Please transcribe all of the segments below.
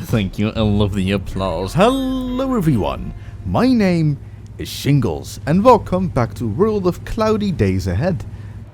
Thank you, I love the applause. Hello everyone, my name is Shingles, and welcome back to World of Cloudy Days Ahead.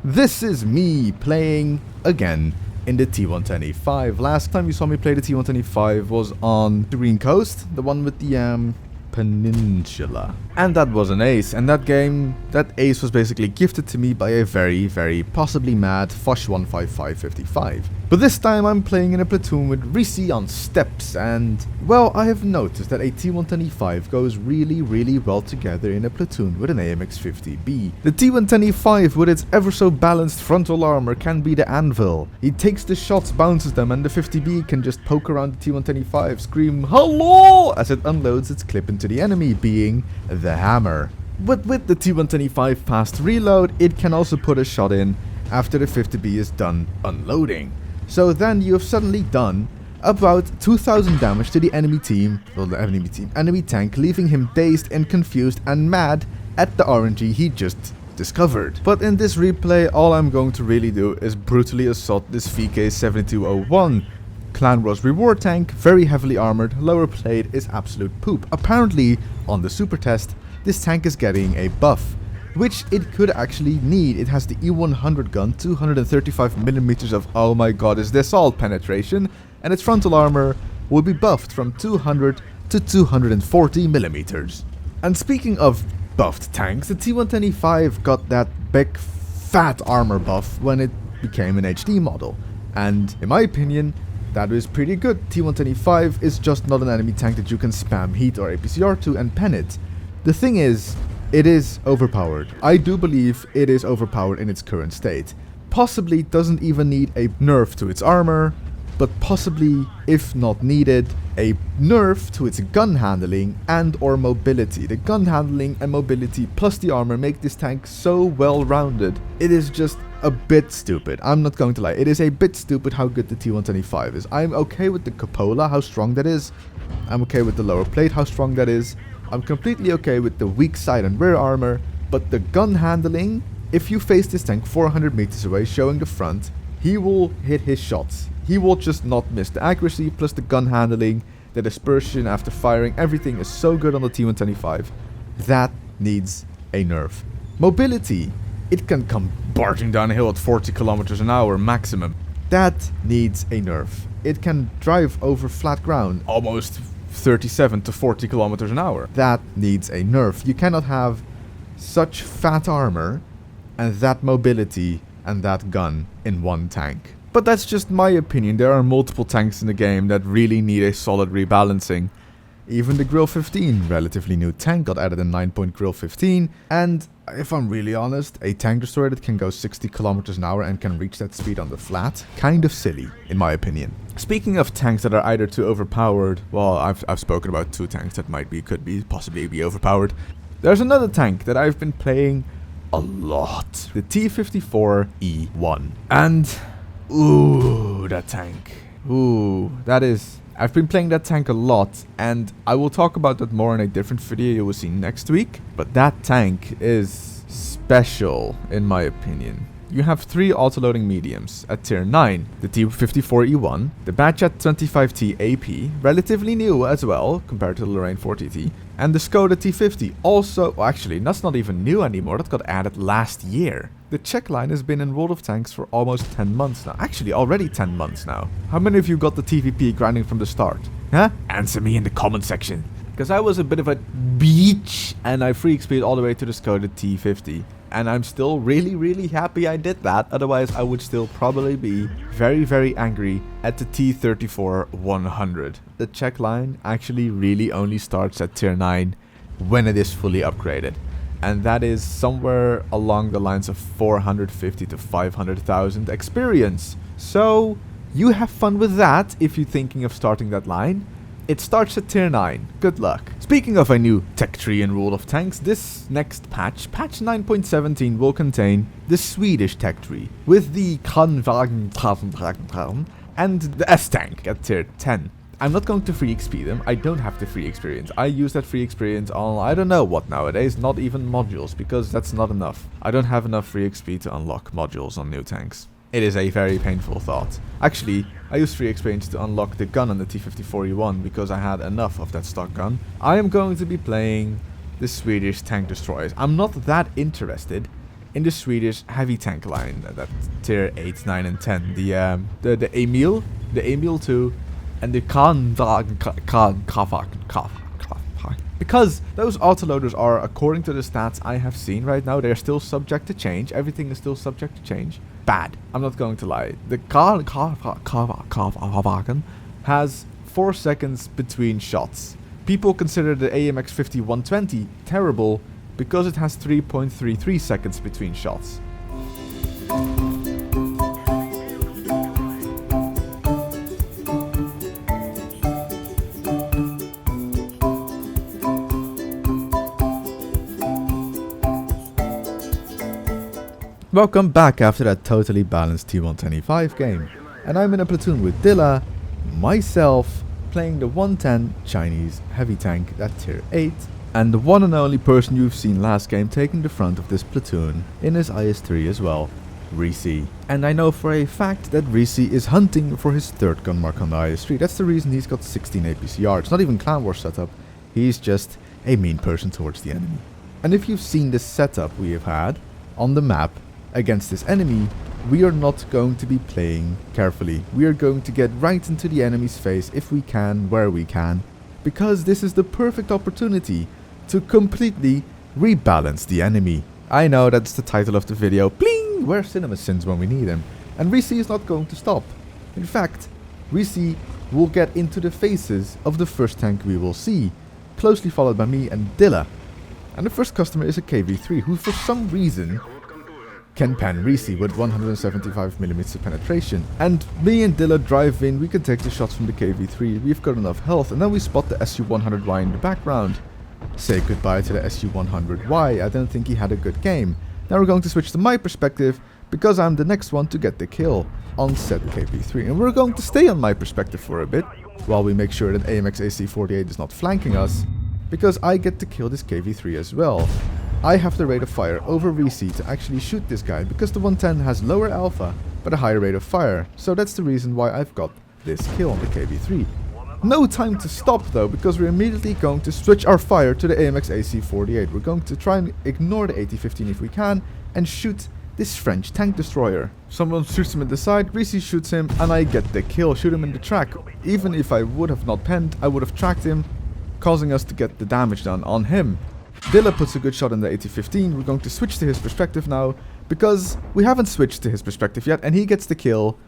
This is me playing again in the T125. Last time you saw me play the T125 was on the Green Coast, the one with the peninsula. And that was an ace, and that ace was basically gifted to me by a very possibly mad Fosh15555. But this time I'm playing in a platoon with Reese on steps, and well, I have noticed that a T125 goes really well together in a platoon with an AMX-50B. The T125 with its ever so balanced frontal armor can be the anvil. He takes the shots, bounces them, and the 50B can just poke around the T125, scream hello as it unloads its clip into the enemy, being the hammer. But with the T125 fast reload, it can also put a shot in after the 50B is done unloading. So then you have suddenly done about 2000 damage to the enemy team, enemy tank, leaving him dazed and confused and mad at the RNG he just discovered. But in this replay, all I'm going to really do is brutally assault this VK7201. Clan Wars reward tank, very heavily armored, lower plate is absolute poop. Apparently, on the super test, this tank is getting a buff, which it could actually need. It has the E100 gun, 235mm of, oh my god, is this all penetration? And its frontal armor will be buffed from 200 to 240mm. And speaking of buffed tanks, the T125 got that big fat armor buff when it became an HD model. And in my opinion, that is pretty good. T125 is just not an enemy tank that you can spam heat or APCR to and pen it. The thing is, it is overpowered. I do believe it is overpowered in its current state. Possibly doesn't even need a nerf to its armor, but possibly, if not needed, a nerf to its gun handling and or mobility. The gun handling and mobility plus the armor make this tank so well rounded. It is just a bit stupid. I'm not going to lie. It is a bit stupid how good the T125 is. I'm okay with the cupola, how strong that is. I'm okay with the lower plate, how strong that is. I'm completely okay with the weak side and rear armor, but the gun handling, if you face this tank 400 meters away showing the front, he will hit his shots. He will just not miss. The accuracy plus the gun handling, the dispersion after firing, everything is so good on the T125. That needs a nerf. Mobility, it can come barging down a hill at 40 kilometers an hour maximum. That needs a nerf. It can drive over flat ground almost 37 to 40 kilometers an hour. That needs a nerf. You cannot have such fat armor and that mobility and that gun in one tank. But that's just my opinion. There are multiple tanks in the game that really need a solid rebalancing. Even the Grill 15, relatively new tank, got added in 9-point Grill 15, and if I'm really honest, a tank destroyer that can go 60 kilometers an hour and can reach that speed on the flat, kind of silly, in my opinion. Speaking of tanks that are either too overpowered, well, I've spoken about two tanks that possibly be overpowered. There's another tank that I've been playing a lot, the T54E1, and ooh, that tank. Ooh, that is... I've been playing that tank a lot, and I will talk about that more in a different video you will see next week. But that tank is special, in my opinion. You have three autoloading mediums at tier 9, the T54E1, the Batchat 25T AP, relatively new as well, compared to the Lorraine 40T, and the Skoda T50, also, well, actually, that's not even new anymore, that got added last year. The Czech line has been in World of Tanks for almost 10 months now. Actually, already 10 months now. How many of you got the TVP grinding from the start? Huh? Answer me in the comment section. Because I was a bit of a beach, and I free XP'd all the way to the Skoda T50. And I'm still really happy I did that. Otherwise, I would still probably be very angry at the T34-100. The Czech line actually really only starts at tier 9 when it is fully upgraded. And that is somewhere along the lines of 450 to 500,000 experience. So you have fun with that if you're thinking of starting that line. It starts at tier 9. Good luck. Speaking of a new tech tree in World of Tanks, this next patch, patch 9.17, will contain the Swedish tech tree with the Kranwagen and the S-Tank at tier 10. I'm not going to free XP them. I don't have the free experience. I use that free experience on I don't know what nowadays, not even modules, because that's not enough. I don't have enough free XP to unlock modules on new tanks. It is a very painful thought. Actually, I used free experience to unlock the gun on the T-5041 because I had enough of that stock gun. I am going to be playing the Swedish tank destroyers. I'm not that interested in the Swedish heavy tank line, that tier 8, 9 and 10. The Emil, the Emil 2, and the because those autoloaders are, according to the stats I have seen right now, they're still subject to change. Everything is still subject to change. Bad. I'm not going to lie. The Kranwagen has 4 seconds between shots. People consider the AMX 5120 terrible because it has 3.33 seconds between shots. Welcome back after that totally balanced T125 game, and I'm in a platoon with Dilla, myself, playing the 110 Chinese heavy tank at tier 8, and the one and only person you've seen last game taking the front of this platoon in his IS-3 as well, Reese. And I know for a fact that Reese is hunting for his 3rd gun mark on the IS-3. That's the reason he's got 16 APCR. It's not even Clan War setup, he's just a mean person towards the enemy. And if you've seen the setup we have had on the map against this enemy, we are not going to be playing carefully. We are going to get right into the enemy's face if we can, where we can, because this is the perfect opportunity to completely rebalance the enemy. I know that's the title of the video. Bling! Where's Cinema Sins when we need him? And Reese is not going to stop. In fact, Reese will get into the faces of the first tank we will see, closely followed by me and Dilla. And the first customer is a KV3 who for some reason can pan Reese with 175mm penetration, and me and Dilla drive in. We can take the shots from the KV3, we've got enough health, and then we spot the SU-100Y in the background. Say goodbye to the SU-100Y, I don't think he had a good game. Now we're going to switch to my perspective, because I'm the next one to get the kill on said KV3, and we're going to stay on my perspective for a bit, while we make sure that AMX AC-48 is not flanking us, because I get to kill this KV3 as well. I have the rate of fire over Reese to actually shoot this guy, because the 110 has lower alpha but a higher rate of fire, so that's the reason why I've got this kill on the KV3. No time to stop though, because we're immediately going to switch our fire to the AMX AC-48. We're going to try and ignore the AT-15 if we can and shoot this French tank destroyer. Someone shoots him in the side, Reese shoots him, and I get the kill, shoot him in the track. Even if I would have not penned, I would have tracked him, causing us to get the damage done on him. Dilla puts a good shot in the AT-15. We're going to switch to his perspective now, because we haven't switched to his perspective yet, and he gets the kill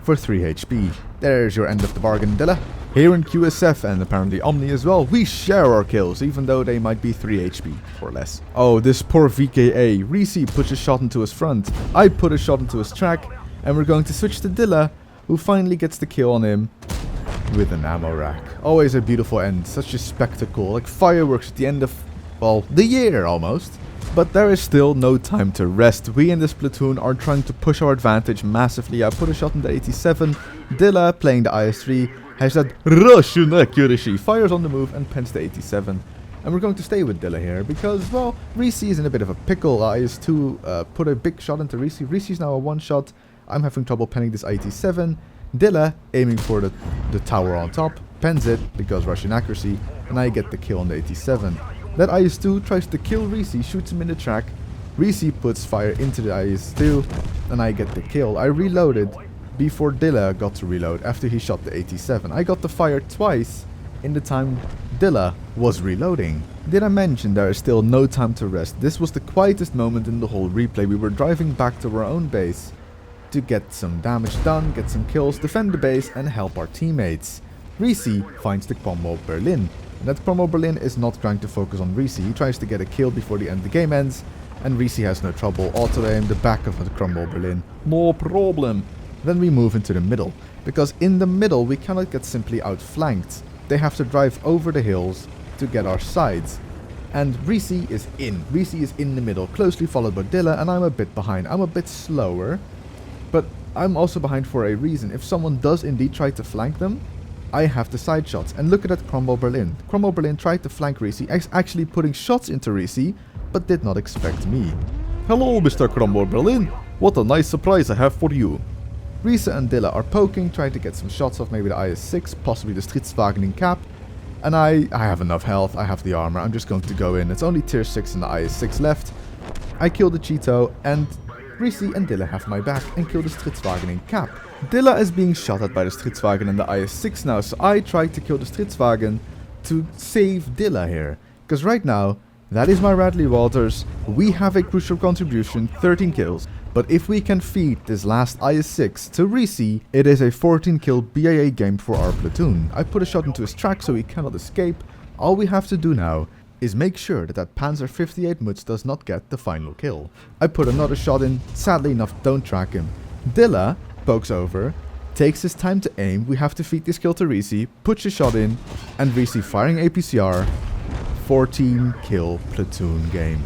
for 3 HP. There's your end of the bargain, Dilla. Here in QSF, and apparently Omni as well, we share our kills, even though they might be 3 HP or less. Oh, this poor VKA. Reese puts a shot into his front. I put a shot into his track, and we're going to switch to Dilla, who finally gets the kill on him with an ammo rack. Always a beautiful end, such a spectacle, like fireworks at the end of, well, the year almost. But there is still no time to rest. We in this platoon are trying to push our advantage massively. I put a shot in the 87. Dilla, playing the IS-3, has that Russian accuracy, fires on the move and pens the 87. And we're going to stay with Dilla here because, well, Reese is in a bit of a pickle. IS-2 put a big shot into Reese. Reese is now a one-shot. I'm having trouble penning this 87. Dilla, aiming for the tower on top, pens it because Russian accuracy, and I get the kill on the 87. That IS-2 tries to kill Reese, shoots him in the track. Reese puts fire into the IS-2, and I get the kill. I reloaded before Dilla got to reload after he shot the 87. I got the fire twice in the time Dilla was reloading. Did I mention there is still no time to rest? This was the quietest moment in the whole replay. We were driving back to our own base to get some damage done, get some kills, defend the base, and help our teammates. Reese finds the Cromwell Berlin. That Cromwell Berlin is not trying to focus on Reese. He tries to get a kill before the end of the game ends, and Reese has no trouble. Auto-aim the back of the Cromwell Berlin. No problem. Then we move into the middle, because in the middle we cannot get simply outflanked. they have to drive over the hills to get our sides. And Reese is in. Reese is in the middle, closely followed by Dilla, and I'm a bit behind. I'm a bit slower, but I'm also behind for a reason. If someone does indeed try to flank them, I have the side shots. And look at that Cromwell Berlin. Cromwell Berlin tried to flank Reese, actually putting shots into Reese, but did not expect me. Hello, Mr. Cromwell Berlin. What a nice surprise I have for you. Reese and Dilla are poking, trying to get some shots off maybe the IS-6, possibly the Stridswagen cap. And I have enough health, I have the armor, I'm just going to go in. It's only tier 6 in the IS-6 left. I kill the Cheeto, and Reese and Dilla have my back and kill the Stridswagen cap. Dilla is being shot at by the Stridswagen and the IS-6 now, so I try to kill the Stridswagen to save Dilla here. Because right now, that is my Radley Walters. We have a crucial contribution, 13 kills. But if we can feed this last IS-6 to Reese, it is a 14 kill BAA game for our platoon. I put a shot into his track so he cannot escape. All we have to do now is make sure that Panzer 58 Muts does not get the final kill. I put another shot in, sadly enough don't track him. Dilla pokes over, takes his time to aim, we have to feed this kill to Reese, puts a shot in, and Reese firing APCR, 14 kill platoon game.